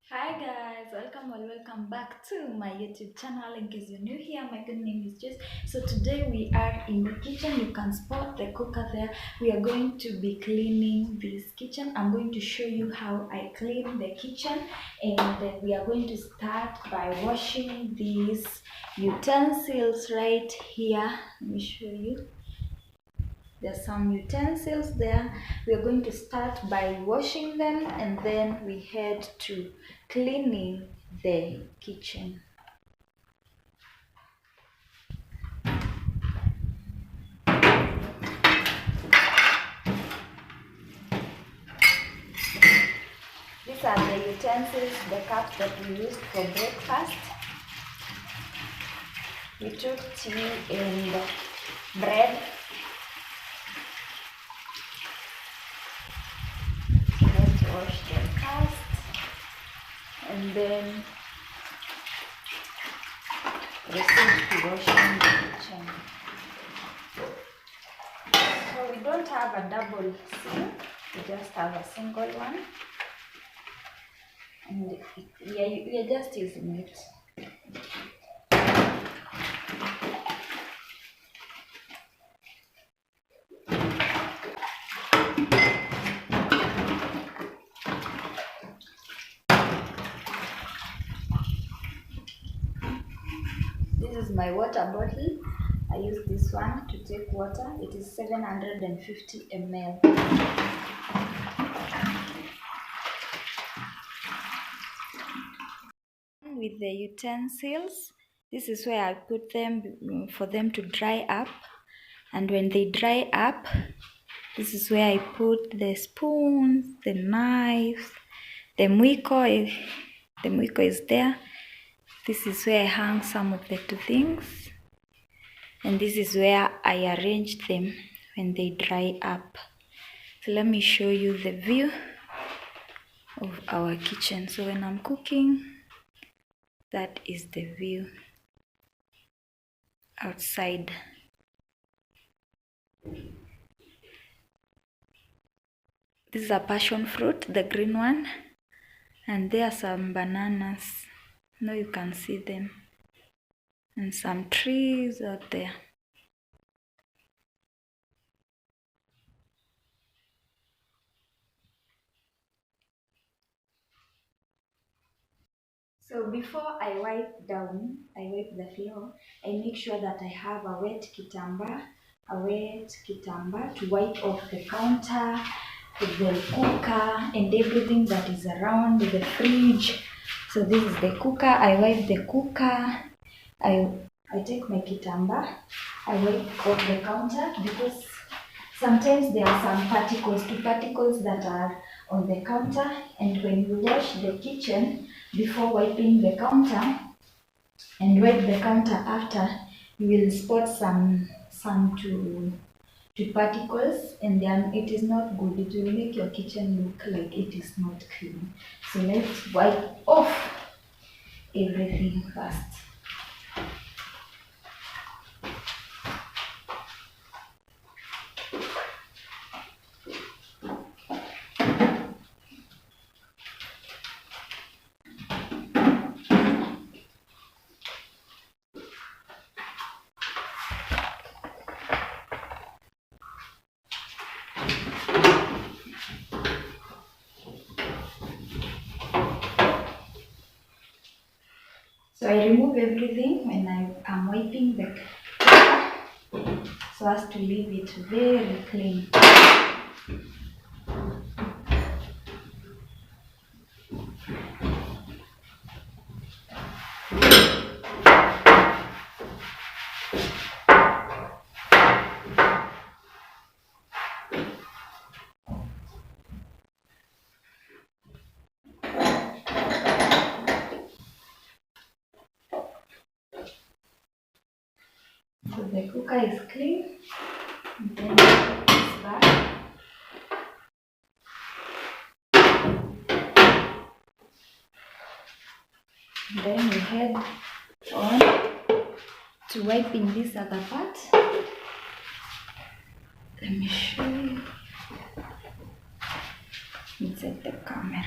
Hi guys, welcome back to my YouTube channel. In case you're new here, my good name is Jess. So today we are in the kitchen. You can spot the cooker there. We are going to be cleaning this kitchen. I'm going to show you how I clean the kitchen, and then we are going to start by washing these utensils right here. Let me show you. There's some utensils there. We are going to start by washing them, and then we head to cleaning the kitchen. These are the utensils, the cups that we used for breakfast. We took tea and bread. Let's wash the cups, and then proceed to washing the kitchen. So we don't have a double sink, we just have a single one, and we are just using it. This is my water bottle. I use this one to take water. It is 750 ml. With the utensils, this is where I put them for them to dry up. And when they dry up, this is where I put the spoons, the knives, the mwiko. The mwiko is there. This is where I hang some of the two things. And this is where I arrange them when they dry up. So let me show you the view of our kitchen. So when I'm cooking, that is the view outside. This is a passion fruit, the green one, and there are some bananas. Now you can see them, and some trees out there. So before I wipe the floor, I make sure that I have a wet kitamba to wipe off the counter, the cooker, and everything that is around the fridge. So this is the cooker. I wipe the cooker. I take my kitamba. I wipe off the counter because sometimes there are some particles that are on the counter, and when you wash the kitchen before wiping the counter and wipe the counter after, you will spot some to particles, and then it is not good. It will make your kitchen look like it is not clean. So let's wipe off everything first. So I remove everything when I am wiping the cooker so as to leave it very clean. So the cooker is clean. And then I put this back. Then we head on to wiping this other part. Let me show you inside the camera.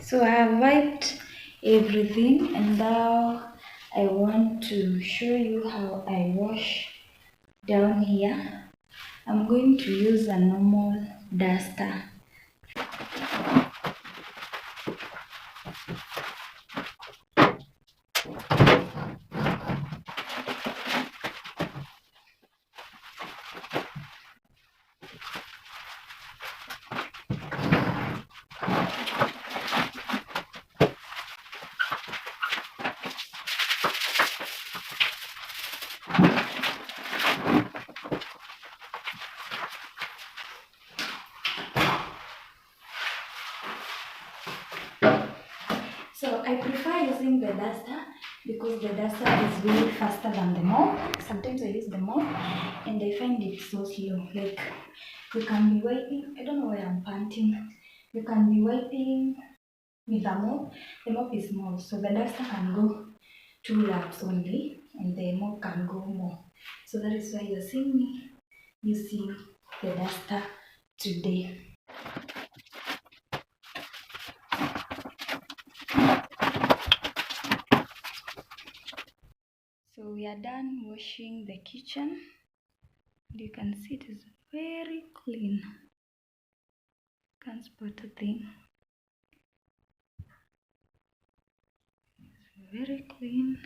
So I have wiped everything, and now I want to show you how I wash down here. I'm going to use a normal duster. So I prefer using the duster because the duster is way faster than the mop. Sometimes I use the mop and I find it so slow. Like you can be wiping, I don't know why I'm panting. You can be wiping with a mop. The mop is small, so the duster can go 2 laps only and the mop can go more. So that is why you're seeing me using the duster today. So we are done washing the kitchen. You can see it is very clean. Can't spot a thing. It's very clean.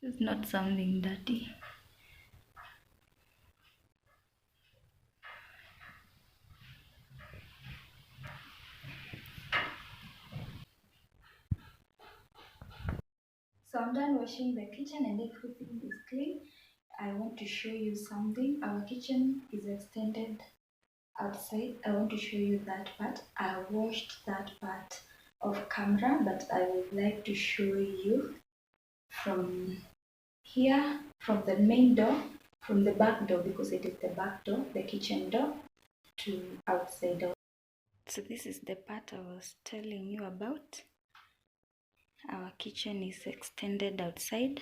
It's not something dirty. So I'm done washing the kitchen and everything is clean. I want to show you something. Our kitchen is extended outside. I want to show you that part. I washed that part off camera, but I would like to show you from here, from the main door, from the back door, because it is the back door, the kitchen door, to outside door. So this is the part I was telling you about. Our kitchen is extended outside.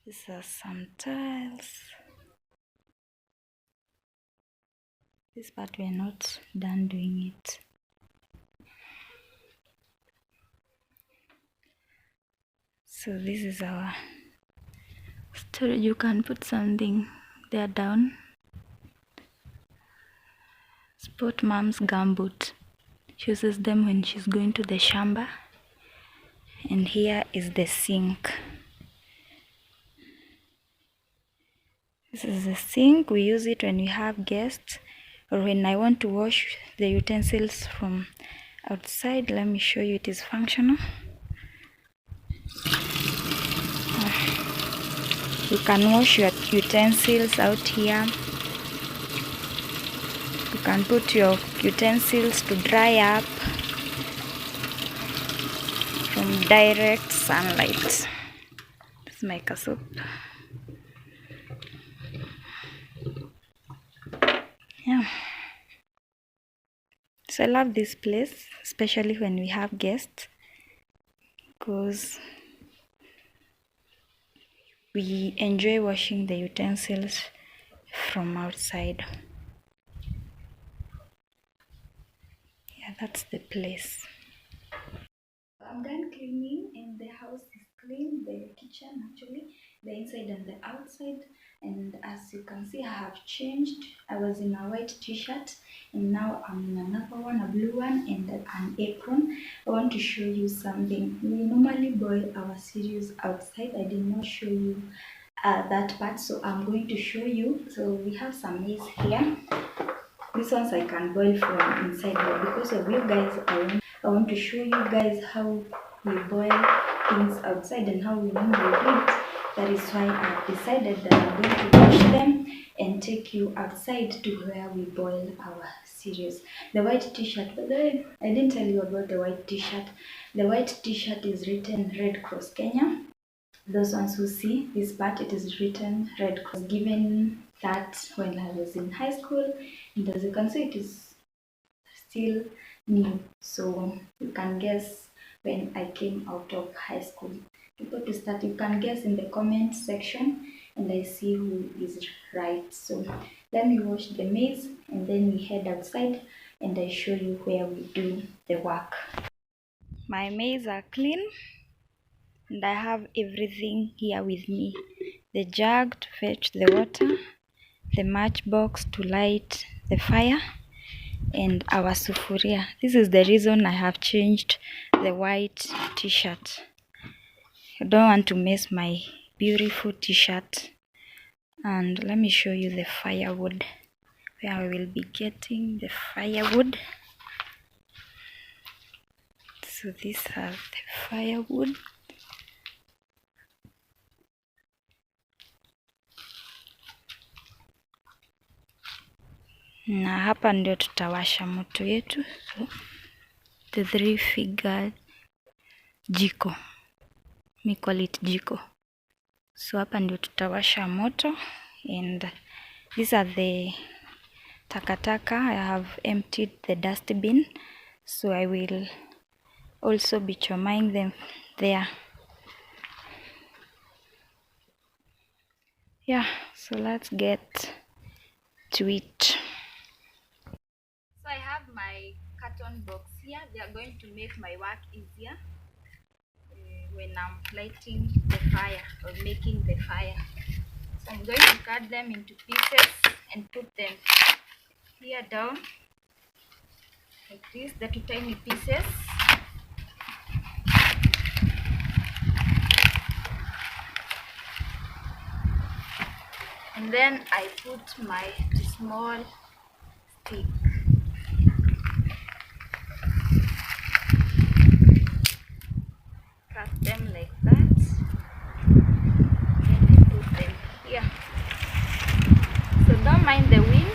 These are some tiles. This part we are not done doing it. So this is our storage. You can put something there down. Spot mom's gumboot. She uses them when she's going to the shamba. And here is the sink. This is the sink. We use it when we have guests or when I want to wash the utensils from outside. Let me show you, it is functional. You can wash your utensils out here. You can put your utensils to dry up from direct sunlight. Let's make a soup. Yeah. So I love this place, especially when we have guests, because we enjoy washing the utensils from outside. Yeah, that's the place. I'm done cleaning and the house is clean, the kitchen actually, the inside and the outside. And as you can see, I have changed. I was in a white t-shirt and now I'm in another one, a blue one and an apron. I want to show you something. We normally boil our cereals outside. I did not show you that part, so I'm going to show you. So we have some maize here. These ones I can boil from inside, but because of you guys, I want to show you guys how we boil things outside and how we normally do it. That is why I've decided that I'm going to wash them and take you outside to where we boil our cereals. The white t-shirt, by the way, I didn't tell you about the white t-shirt. The white t-shirt is written Red Cross Kenya. Those ones who see this part, it is written Red Cross. Given that when I was in high school, and as you can see, it is still new. So you can guess when I came out of high school. Before to start, you can guess in the comment section, and I see who is right. So Let me wash the maize and then we head outside and I show you where we do the work. My maize are clean and I have everything here with me. The jug to fetch the water, the matchbox to light the fire, and our sufuria. This is the reason I have changed the white t-shirt. I don't want to mess my beautiful t-shirt. And let me show you the firewood, where I will be getting the firewood. So these are the firewood. Na hapa ndio tutawasha moto yetu. So the 3-figure jiko. We call it jiko. So hapa ndio tutawasha moto, and these are the takataka. I have emptied the dustbin, so I will also be chomaing them there. Yeah, so let's get to it. So I have my carton box here. They are going to make my work easier when I'm lighting the fire or making the fire. So I'm going to cut them into pieces and put them here down like this, the 2 tiny pieces. And then I put my small stick. Cut them like that. And I put them here. So don't mind the wind.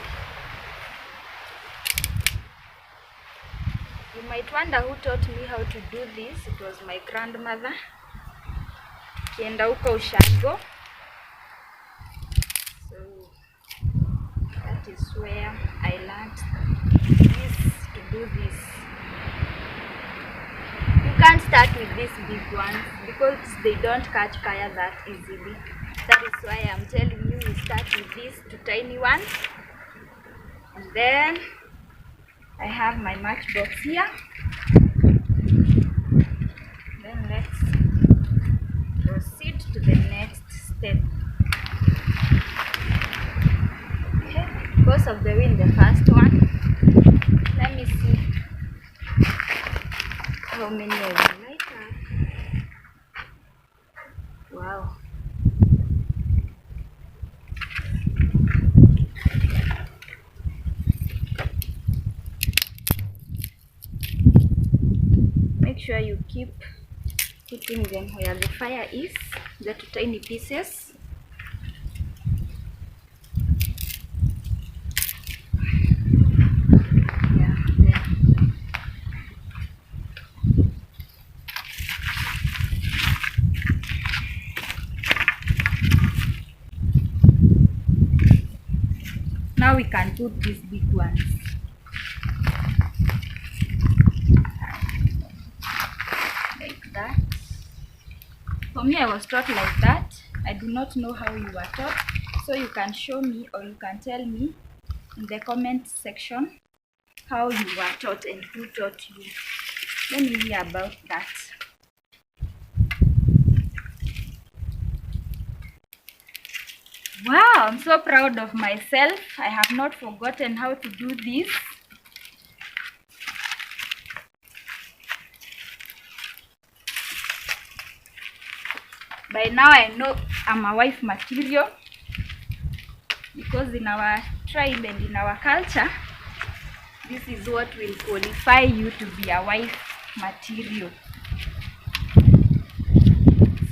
You might wonder who taught me how to do this. It was my grandmother. Kienda huko ushago. So that is where I learned to do this. You can't start with these big ones because they don't catch fire that easily. That is why I'm telling you, you start with these 2 tiny ones. And then I have my matchbox here. Then let's proceed to the next step. Okay, because of the wind, the first one. Let me see how many I will light up. Wow. Make sure you keep putting them where the fire is, the 2 tiny pieces. Yeah, there. Now we can put these big ones. Like that. For me, I was taught like that. I do not know how you were taught. So you can show me or you can tell me in the comment section how you were taught and who taught you. Let me hear about that. Wow, I'm so proud of myself. I have not forgotten how to do this. By now I know I'm a wife material, because in our tribe and in our culture, this is what will qualify you to be a wife material.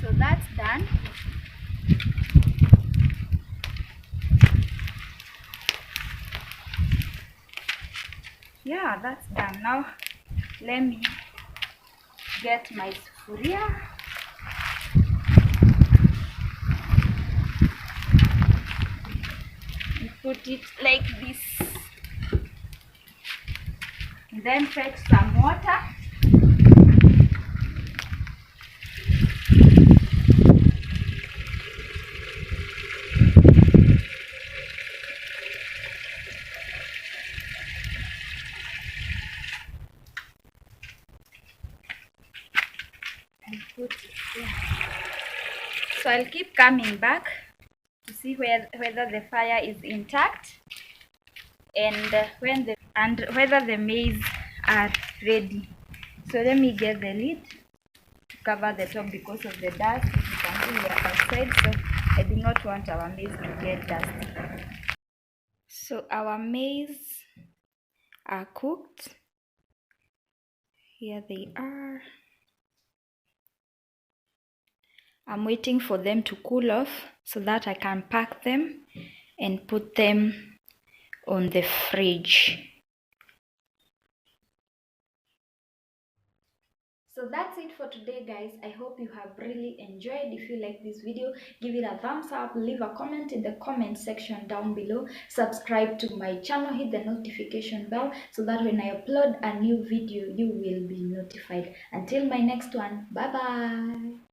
So that's done. Yeah, that's done. Now let me get my sufuria. And put it like this. And then fetch some water. put it there. So I'll keep coming back to see whether the fire is intact and whether the maize are ready. So let me get the lid to cover the top because of the dust. You can see we are outside, so I do not want our maize to get dusty. So our maize are cooked. Here they are. I'm waiting for them to cool off so that I can pack them and put them on the fridge. So that's it for today, guys. I hope you have really enjoyed. If you like this video, give it a thumbs up, leave a comment in the comment section down below, subscribe to my channel, hit the notification bell so that when I upload a new video you will be notified. Until my next one, bye bye.